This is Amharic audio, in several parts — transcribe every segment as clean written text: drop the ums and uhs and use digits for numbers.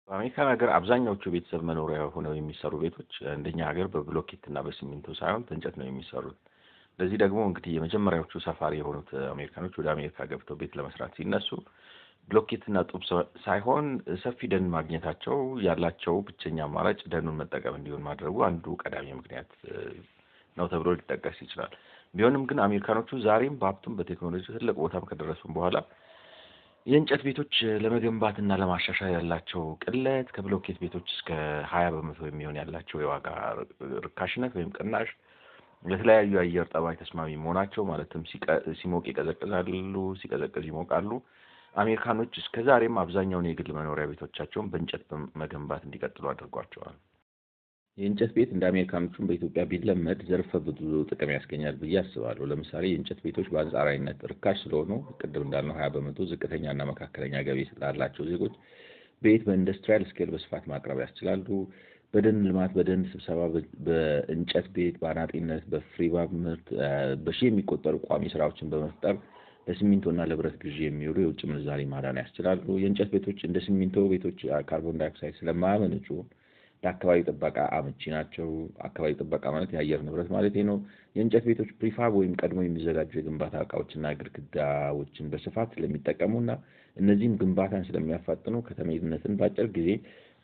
በአሜሪካን ሀገር አብዛኛዎቹ ቤተሰብ መኖሪያ ሆነው የሚሰሩ ቤቶች እንደኛ ሀገር በብሎኬት እና በሲሚንቶ ሳይሆን በእንጨት ነው የሚሰሩት። ለዚህ ደግሞ እንግዲህ የመጀመሪያዎቹ ሰፋሪ የሆኑት አሜሪካኖች ወደ አሜሪካ ገብተው ቤት ለመስራት ሲነሱ ብሎኬት እና ጡብ ሳይሆን ሰፊ ደን ማግኘታቸው ያላቸው ብቸኛ አማራጭ ደኑን መጠቀም እንዲሆን ማድረጉ አንዱ ቀዳሚ ምክንያት ነው ተብሎ ሊጠቀስ ይችላል። ቢሆንም ግን አሜሪካኖቹ ዛሬም በሀብቱም በቴክኖሎጂ ትልቅ ቦታም ከደረሱም በኋላ የእንጨት ቤቶች ለመገንባትና ለማሻሻል ያላቸው ቅለት ከብሎኬት ቤቶች እስከ 20% የሚሆን ያላቸው የዋጋ ርካሽነት ወይም ቅናሽ ለተለያዩ የአየር ጠባይ ተስማሚ መሆናቸው ማለትም ሲሞቅ ይቀዘቅዛሉ፣ ሲቀዘቅዝ ይሞቃሉ። አሜሪካኖች እስከ ዛሬም አብዛኛውን የግል መኖሪያ ቤቶቻቸውን በእንጨት በመገንባት እንዲቀጥሉ አድርጓቸዋል። የእንጨት ቤት እንደ አሜሪካኖቹም በኢትዮጵያ ቢለመድ ዘርፈ ብዙ ጥቅም ያስገኛል ብዬ አስባለሁ። ለምሳሌ የእንጨት ቤቶች በአንጻራዊነት ርካሽ ስለሆኑ ቅድም እንዳልነው 20% ዝቅተኛና መካከለኛ ገቢ ስላላቸው ዜጎች ቤት በኢንዱስትሪያል ስኬል በስፋት ማቅረብ ያስችላሉ። በደን ልማት፣ በደን ስብሰባ፣ በእንጨት ቤት በአናጢነት፣ በፍሪባብ ምርት በሺህ የሚቆጠሩ ቋሚ ስራዎችን በመፍጠር ለሲሚንቶና ለብረት ግዢ የሚውሉ የውጭ ምንዛሪ ማዳን ያስችላሉ። የእንጨት ቤቶች እንደ ሲሚንቶ ቤቶች ካርቦን ዳይኦክሳይድ ስለማያመነጩ ለአካባቢ ጥበቃ አመቺ ናቸው። አካባቢ ጥበቃ ማለት የአየር ንብረት ማለት ነው። የእንጨት ቤቶች ፕሪፋብ ወይም ቀድሞ የሚዘጋጁ የግንባታ እቃዎችና ግድግዳዎችን በስፋት ስለሚጠቀሙና እነዚህም ግንባታን ስለሚያፋጥኑ ከተሜነትን በአጭር ጊዜ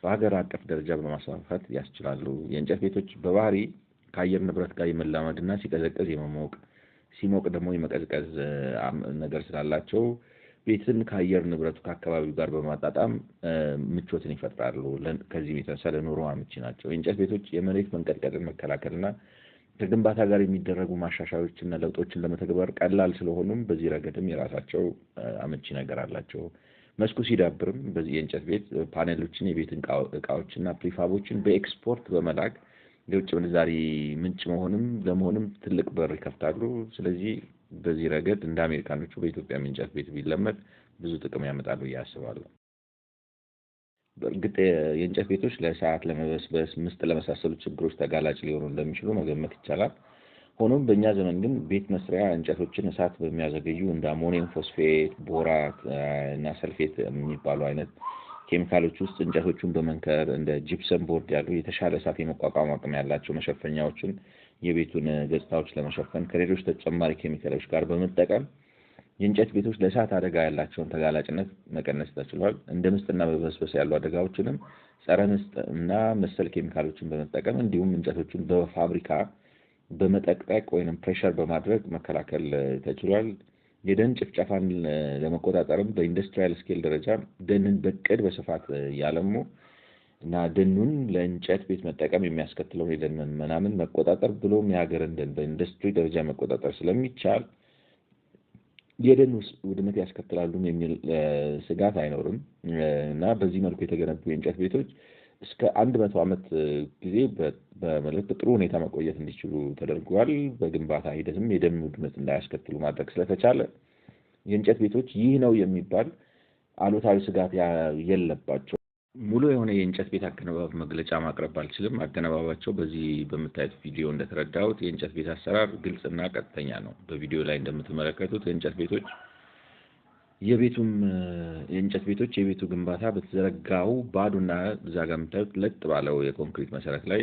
በሀገር አቀፍ ደረጃ በማስፋፋት ያስችላሉ። የእንጨት ቤቶች በባህሪ ከአየር ንብረት ጋር የመላመድና ሲቀዘቅዝ የመሞቅ ሲሞቅ ደግሞ የመቀዝቀዝ ነገር ስላላቸው ቤትን ከአየር ንብረቱ ከአካባቢው ጋር በማጣጣም ምቾትን ይፈጥራሉ። ከዚህ የተነሳ ለኑሮ አመቺ ናቸው። የእንጨት ቤቶች የመሬት መንቀጥቀጥን መከላከልና ከግንባታ ጋር የሚደረጉ ማሻሻያዎችና ለውጦችን ለመተግበር ቀላል ስለሆኑም በዚህ ረገድም የራሳቸው አመቺ ነገር አላቸው። መስኩ ሲዳብርም በዚህ የእንጨት ቤት ፓኔሎችን፣ የቤት እቃዎችና ፕሪፋቦችን በኤክስፖርት በመላክ የውጭ ምንዛሪ ምንጭ ለመሆንም ትልቅ በር ይከፍታሉ። ስለዚህ በዚህ ረገድ እንደ አሜሪካኖቹ በኢትዮጵያ የእንጨት ቤት ቢለመድ ብዙ ጥቅም ያመጣሉ ብዬ አስባለሁ። በእርግጥ የእንጨት ቤቶች ለእሳት ለመበስበስ፣ ምስጥ ለመሳሰሉ ችግሮች ተጋላጭ ሊሆኑ እንደሚችሉ መገመት ይቻላል። ሆኖም በእኛ ዘመን ግን ቤት መስሪያ እንጨቶችን እሳት በሚያዘገዩ እንደ አሞኒየም ፎስፌት፣ ቦራት እና ሰልፌት የሚባሉ አይነት ኬሚካሎች ውስጥ እንጨቶቹን በመንከር እንደ ጂፕሰም ቦርድ ያሉ የተሻለ እሳት የመቋቋም አቅም ያላቸው መሸፈኛዎችን የቤቱን ገጽታዎች ለመሸፈን ከሌሎች ተጨማሪ ኬሚካሎች ጋር በመጠቀም የእንጨት ቤቶች ለእሳት አደጋ ያላቸውን ተጋላጭነት መቀነስ ተችሏል። እንደ ምስጥና መበስበስ ያሉ አደጋዎችንም ጸረ ምስጥ እና መሰል ኬሚካሎችን በመጠቀም እንዲሁም እንጨቶቹን በፋብሪካ በመጠቅጠቅ ወይንም ፕሬሸር በማድረግ መከላከል ተችሏል። የደን ጭፍጨፋን ለመቆጣጠርም በኢንዱስትሪያል ስኬል ደረጃ ደንን በቅድ በስፋት ያለሙ እና ደኑን ለእንጨት ቤት መጠቀም የሚያስከትለውን የደን መናምን መቆጣጠር ብሎም የሀገርን ደን በኢንዱስትሪ ደረጃ መቆጣጠር ስለሚቻል የደን ውድመት ያስከትላሉ የሚል ስጋት አይኖርም እና በዚህ መልኩ የተገነቡ የእንጨት ቤቶች እስከ 100 ዓመት ጊዜ በጥሩ ሁኔታ መቆየት እንዲችሉ ተደርጓል። በግንባታ ሂደትም የደን ውድመት እንዳያስከትሉ ማድረግ ስለተቻለ የእንጨት ቤቶች ይህ ነው የሚባል አሉታዊ ስጋት የለባቸው። ሙሉ የሆነ የእንጨት ቤት አገነባብ መግለጫ ማቅረብ ባልችልም አገነባባቸው በዚህ በምታዩት ቪዲዮ እንደተረዳሁት የእንጨት ቤት አሰራር ግልጽና ቀጥተኛ ነው። በቪዲዮ ላይ እንደምትመለከቱት የእንጨት ቤቶች የቤቱ ግንባታ በተዘረጋው ባዶና እዛ ጋር የምታዩት ለጥ ባለው የኮንክሪት መሰረት ላይ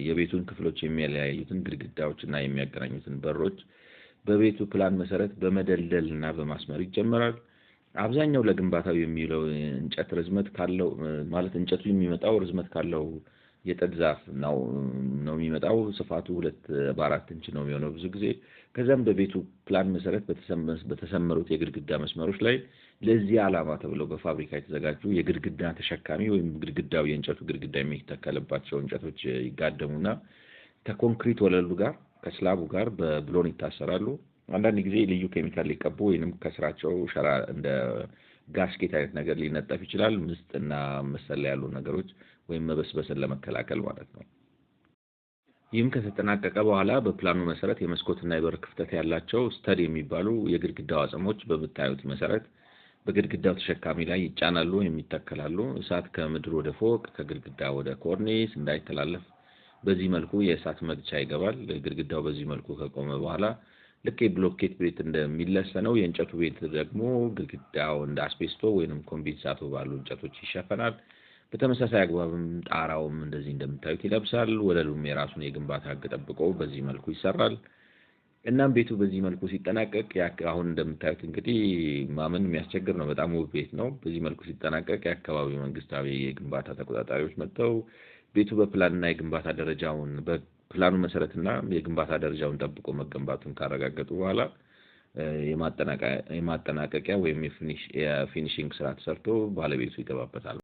የቤቱን ክፍሎች የሚለያዩትን ግድግዳዎችና የሚያገናኙትን በሮች በቤቱ ፕላን መሰረት በመደልደልና በማስመር ይጀምራል። አብዛኛው ለግንባታው የሚውለው እንጨት ርዝመት ካለው ማለት እንጨቱ የሚመጣው ርዝመት ካለው የጥድ ዛፍ ነው የሚመጣው። ስፋቱ 2 ኢንች ነው የሚሆነው ብዙ ጊዜ። ከዛም በቤቱ ፕላን መሰረት በተሰመሩት የግድግዳ መስመሮች ላይ ለዚህ ዓላማ ተብለው በፋብሪካ የተዘጋጁ የግድግዳ ተሸካሚ ወይም ግድግዳው የእንጨቱ ግድግዳ የሚተከልባቸው እንጨቶች ይጋደሙና ከኮንክሪት ወለሉ ጋር ከስላቡ ጋር በብሎን ይታሰራሉ። አንዳንድ ጊዜ ልዩ ኬሚካል ሊቀቡ ወይንም ከስራቸው ሸራ እንደ ጋስኬት አይነት ነገር ሊነጠፍ ይችላል። ምስጥና መሰል ያሉ ነገሮች ወይም መበስበስን ለመከላከል ማለት ነው። ይህም ከተጠናቀቀ በኋላ በፕላኑ መሰረት የመስኮትና የበር ክፍተት ያላቸው ስተድ የሚባሉ የግድግዳው አጽሞች በምታዩት መሰረት በግድግዳው ተሸካሚ ላይ ይጫናሉ ወይም ይተከላሉ። እሳት ከምድር ወደ ፎቅ ከግድግዳ ወደ ኮርኒስ እንዳይተላለፍ በዚህ መልኩ የእሳት መግቻ ይገባል። ግድግዳው በዚህ መልኩ ከቆመ በኋላ ልክ የብሎኬት ቤት እንደሚለሰነው የእንጨቱ ቤት ደግሞ ግድግዳው እንደ አስቤስቶ ወይንም ኮምቢንሳቶ ባሉ እንጨቶች ይሸፈናል። በተመሳሳይ አግባብም ጣራውም እንደዚህ እንደምታዩት ይለብሳል። ወለሉም የራሱን የግንባታ ህግ ጠብቆ በዚህ መልኩ ይሰራል። እናም ቤቱ በዚህ መልኩ ሲጠናቀቅ አሁን እንደምታዩት እንግዲህ ማመን የሚያስቸግር ነው። በጣም ውብ ቤት ነው። በዚህ መልኩ ሲጠናቀቅ የአካባቢው መንግስታዊ የግንባታ ተቆጣጣሪዎች መጥተው ቤቱ በፕላንና የግንባታ ደረጃውን በፕላኑ መሰረትና የግንባታ ደረጃውን ጠብቆ መገንባቱን ካረጋገጡ በኋላ የማጠናቀቂያ ወይም የፊኒሺንግ ስራ ተሰርቶ ባለቤቱ ይገባበታል።